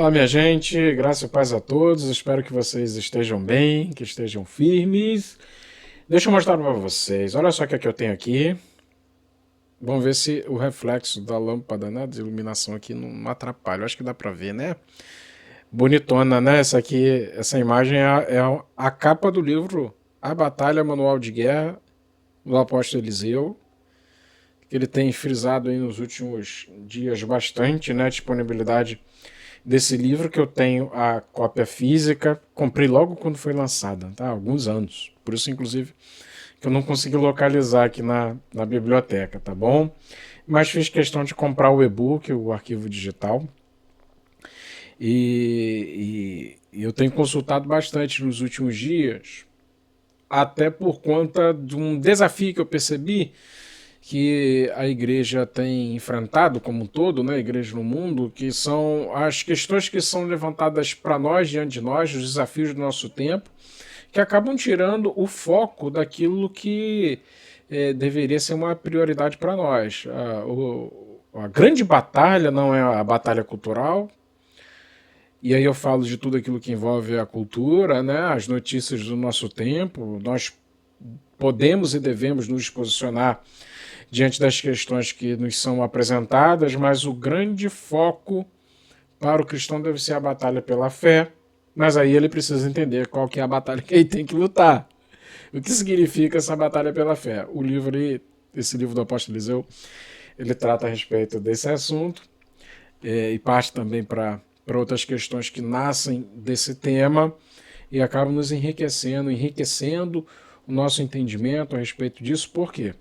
Fala, minha gente, graça e paz a todos. Espero que vocês estejam bem, que estejam firmes. Deixa eu mostrar para vocês. Olha só o que é que eu tenho aqui. Vamos ver se o reflexo da lâmpada, né, de iluminação aqui não atrapalha. Eu acho que dá para ver, né? Bonitona, né? Essa imagem é a capa do livro A Batalha Manual de Guerra do Apóstolo Eliseu, que ele tem frisado aí nos últimos dias bastante, né? Disponibilidade desse livro, que eu tenho a cópia física, comprei logo quando foi lançada, tá? Há alguns anos. Por isso, inclusive, que eu não consegui localizar aqui na biblioteca, tá bom? Mas fiz questão de comprar o e-book, o arquivo digital, e eu tenho consultado bastante nos últimos dias, até por conta de um desafio que eu percebi que a igreja tem enfrentado como um todo, né, a igreja no mundo, que são as questões que são levantadas para nós, diante de nós, os desafios do nosso tempo, que acabam tirando o foco daquilo que deveria ser uma prioridade para nós. A grande batalha não é a batalha cultural, e aí eu falo de tudo aquilo que envolve a cultura, né, as notícias do nosso tempo. Nós podemos e devemos nos posicionar diante das questões que nos são apresentadas, mas o grande foco para o cristão deve ser a batalha pela fé, mas aí ele precisa entender qual que é a batalha que ele tem que lutar. O que significa essa batalha pela fé? Esse livro do apóstolo Eliseu, ele trata a respeito desse assunto, e parte também para outras questões que nascem desse tema e acabam nos enriquecendo o nosso entendimento a respeito disso. Por quê?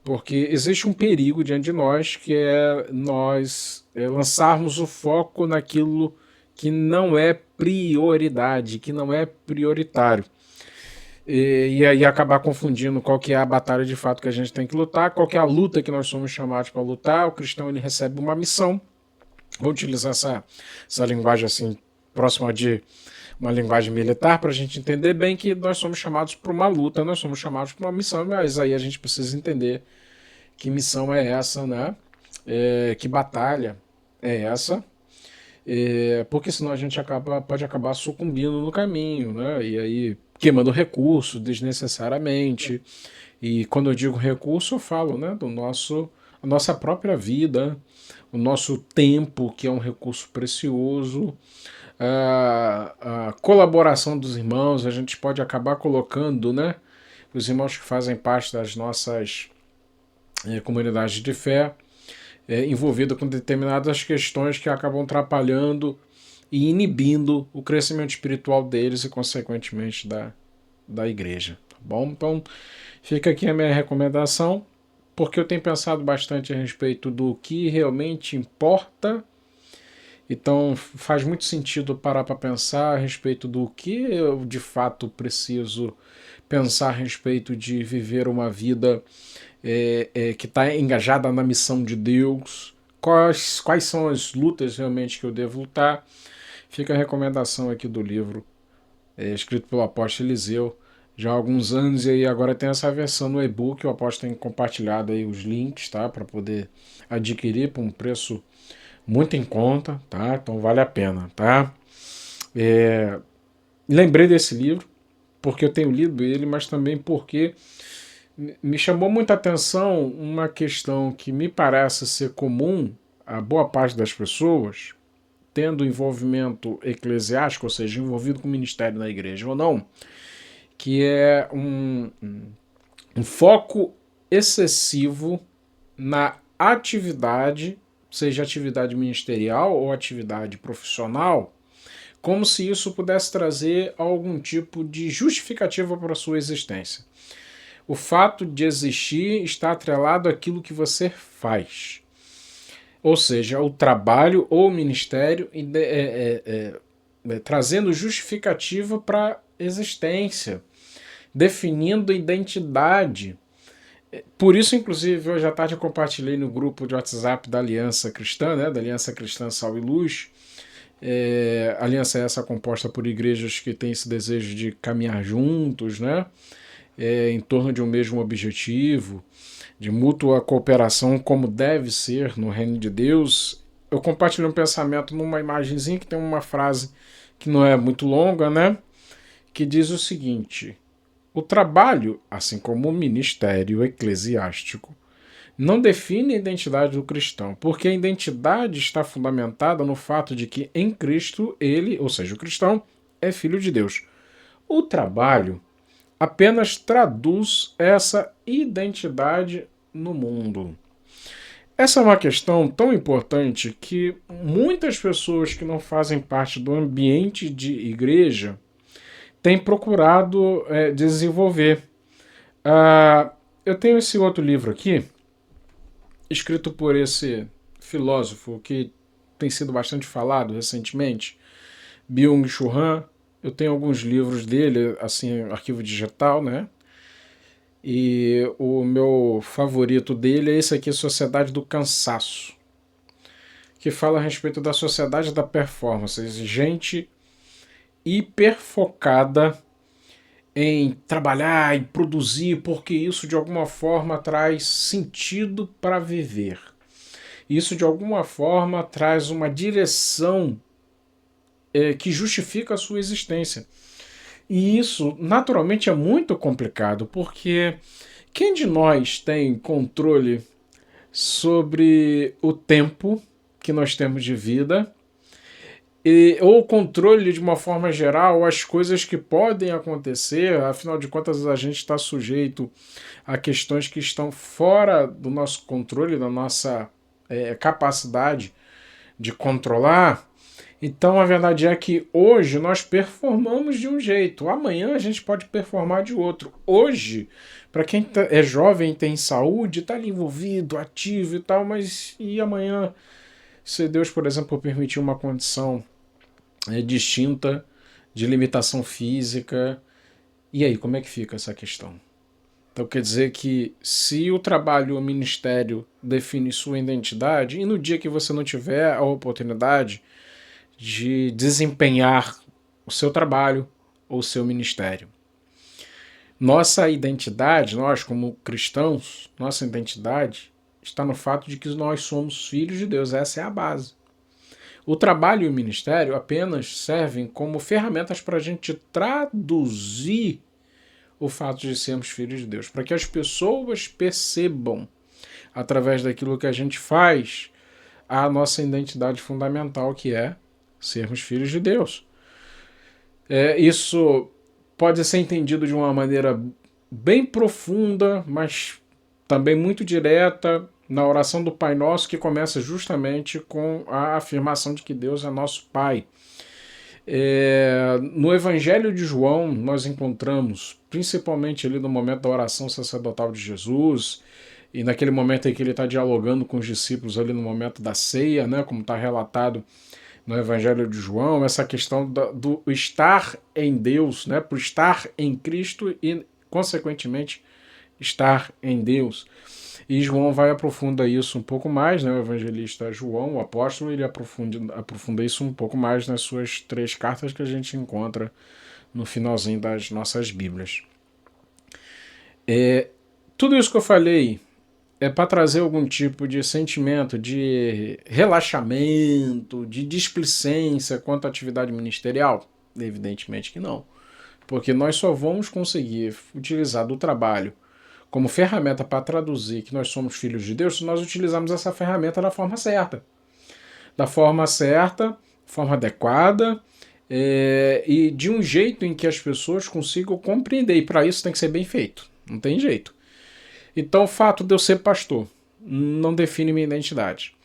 Porque existe um perigo diante de nós, que é nós lançarmos o foco naquilo que não é prioridade, que não é prioritário. E aí acabar confundindo qual que é a batalha de fato que a gente tem que lutar, qual que é a luta que nós somos chamados para lutar. O cristão, ele recebe uma missão. Vou utilizar essa linguagem assim, próxima de uma linguagem militar, para a gente entender bem que nós somos chamados para uma luta, nós somos chamados para uma missão, mas aí a gente precisa entender que missão é essa, né? Que batalha é essa? Porque senão a gente pode acabar sucumbindo no caminho, né? E aí queimando recurso desnecessariamente. E quando eu digo recurso, eu falo, né, a nossa própria vida, o nosso tempo, que é um recurso precioso, a colaboração dos irmãos. A gente pode acabar colocando, né, os irmãos que fazem parte das nossas comunidades de fé envolvida com determinadas questões que acabam atrapalhando e inibindo o crescimento espiritual deles e, consequentemente, da igreja. Tá bom? Então, fica aqui a minha recomendação, porque eu tenho pensado bastante a respeito do que realmente importa. Então, faz muito sentido parar para pensar a respeito do que eu de fato preciso pensar a respeito de viver uma vida que está engajada na missão de Deus. Quais são as lutas realmente que eu devo lutar? Fica a recomendação aqui do livro, escrito pelo apóstolo Eliseu já há alguns anos, e aí agora tem essa versão no e-book. O apóstolo tem compartilhado aí os links, tá, para poder adquirir por um preço muito em conta, tá? Então vale a pena, tá? Lembrei desse livro porque eu tenho lido ele, mas também porque me chamou muita atenção uma questão que me parece ser comum a boa parte das pessoas, tendo envolvimento eclesiástico, ou seja, envolvido com o ministério na igreja ou não, que é um foco excessivo na atividade, seja atividade ministerial ou atividade profissional, como se isso pudesse trazer algum tipo de justificativa para a sua existência. O fato de existir está atrelado àquilo que você faz. Ou seja, o trabalho ou o ministério trazendo justificativa para a existência, definindo identidade. Por isso, inclusive, hoje à tarde eu compartilhei no grupo de WhatsApp da Aliança Cristã, né, da Aliança Cristã Sal e Luz. Aliança essa composta por igrejas que têm esse desejo de caminhar juntos, né, em torno de um mesmo objetivo, de mútua cooperação, como deve ser no reino de Deus, eu compartilhei um pensamento numa imagenzinha que tem uma frase que não é muito longa, né? Que diz o seguinte: o trabalho, assim como o ministério eclesiástico, não define a identidade do cristão, porque a identidade está fundamentada no fato de que em Cristo ele, ou seja, o cristão, é filho de Deus. O trabalho apenas traduz essa identidade no mundo. Essa é uma questão tão importante que muitas pessoas que não fazem parte do ambiente de igreja têm procurado desenvolver. Eu tenho esse outro livro aqui, escrito por esse filósofo que tem sido bastante falado recentemente, Byung-Chul Han. Eu tenho alguns livros dele, assim, arquivo digital, né? E o meu favorito dele é esse aqui, Sociedade do Cansaço, que fala a respeito da sociedade da performance, gente hiperfocada em trabalhar e produzir, porque isso de alguma forma traz sentido para viver. Isso de alguma forma traz uma direção que justifica a sua existência. E isso naturalmente é muito complicado, porque quem de nós tem controle sobre o tempo que nós temos de vida, ou controle de uma forma geral as coisas que podem acontecer? Afinal de contas, a gente está sujeito a questões que estão fora do nosso controle, da nossa capacidade de controlar. Então a verdade é que hoje nós performamos de um jeito, amanhã a gente pode performar de outro. Hoje, para quem é jovem, tem saúde, está ali envolvido, ativo e tal, mas e amanhã, se Deus, por exemplo, permitir uma condição distinta de limitação física, e aí, como é que fica essa questão? Então quer dizer que se o trabalho ou o ministério define sua identidade, e no dia que você não tiver a oportunidade de desempenhar o seu trabalho ou o seu ministério, nossa identidade, nós como cristãos, nossa identidade está no fato de que nós somos filhos de Deus, essa é a base. O trabalho e o ministério apenas servem como ferramentas para a gente traduzir o fato de sermos filhos de Deus, para que as pessoas percebam, através daquilo que a gente faz, a nossa identidade fundamental, que é sermos filhos de Deus. Isso pode ser entendido de uma maneira bem profunda, mas também muito direta, na oração do Pai Nosso, que começa justamente com a afirmação de que Deus é nosso Pai. No Evangelho de João, nós encontramos, principalmente ali no momento da oração sacerdotal de Jesus, e naquele momento em que ele está dialogando com os discípulos ali no momento da ceia, né, como está relatado no Evangelho de João, essa questão do estar em Deus, né, por estar em Cristo e, consequentemente, estar em Deus. E João vai aprofundar isso um pouco mais, né? O evangelista João, o apóstolo, ele aprofunda isso um pouco mais nas suas 3 cartas que a gente encontra no finalzinho das nossas Bíblias. Tudo isso que eu falei é para trazer algum tipo de sentimento de relaxamento, de displicência quanto à atividade ministerial? Evidentemente que não. Porque nós só vamos conseguir utilizar do trabalho como ferramenta para traduzir que nós somos filhos de Deus se nós utilizarmos essa ferramenta da forma certa. Da forma certa, forma adequada, e de um jeito em que as pessoas consigam compreender. E para isso tem que ser bem feito. Não tem jeito. Então o fato de eu ser pastor não define minha identidade.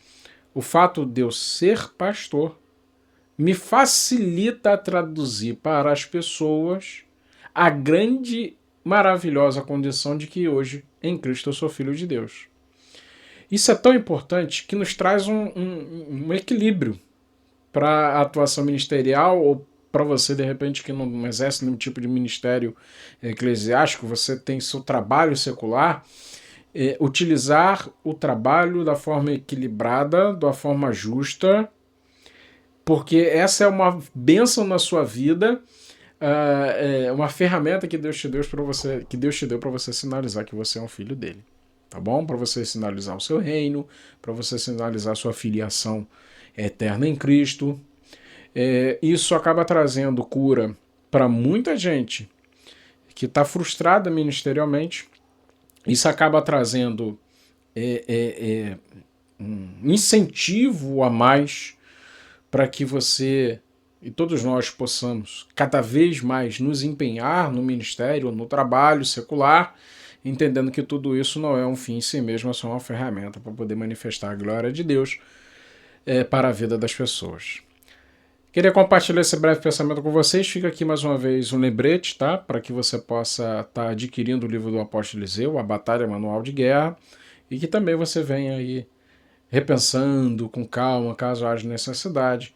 O fato de eu ser pastor me facilita traduzir para as pessoas a grande, maravilhosa condição de que hoje, em Cristo, eu sou filho de Deus. Isso é tão importante que nos traz um equilíbrio para a atuação ministerial, ou para você, de repente, que não exerce nenhum tipo de ministério eclesiástico, você tem seu trabalho secular, utilizar o trabalho da forma equilibrada, da forma justa, porque essa é uma bênção na sua vida, uma ferramenta que Deus te deu para você sinalizar que você é um filho dele, tá bom? Para você sinalizar o seu reino, para você sinalizar a sua filiação eterna em Cristo. Isso acaba trazendo cura para muita gente que está frustrada ministerialmente. Isso acaba trazendo um incentivo a mais para que você e todos nós possamos cada vez mais nos empenhar no ministério, no trabalho secular, entendendo que tudo isso não é um fim em si mesmo, é só uma ferramenta para poder manifestar a glória de Deus para a vida das pessoas. Queria compartilhar esse breve pensamento com vocês. Fica aqui mais uma vez um lembrete, tá? Para que você possa estar adquirindo o livro do Apóstolo Eliseu, A Batalha Manual de Guerra, e que também você venha aí repensando com calma, caso haja necessidade,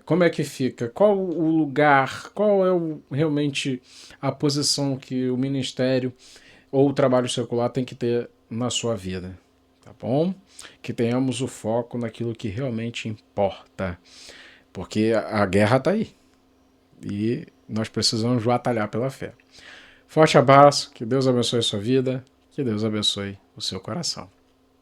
como é que fica, qual o lugar, qual é realmente a posição que o ministério ou o trabalho secular tem que ter na sua vida, tá bom? Que tenhamos o foco naquilo que realmente importa, porque a guerra está aí e nós precisamos batalhar pela fé. Forte abraço, que Deus abençoe a sua vida, que Deus abençoe o seu coração.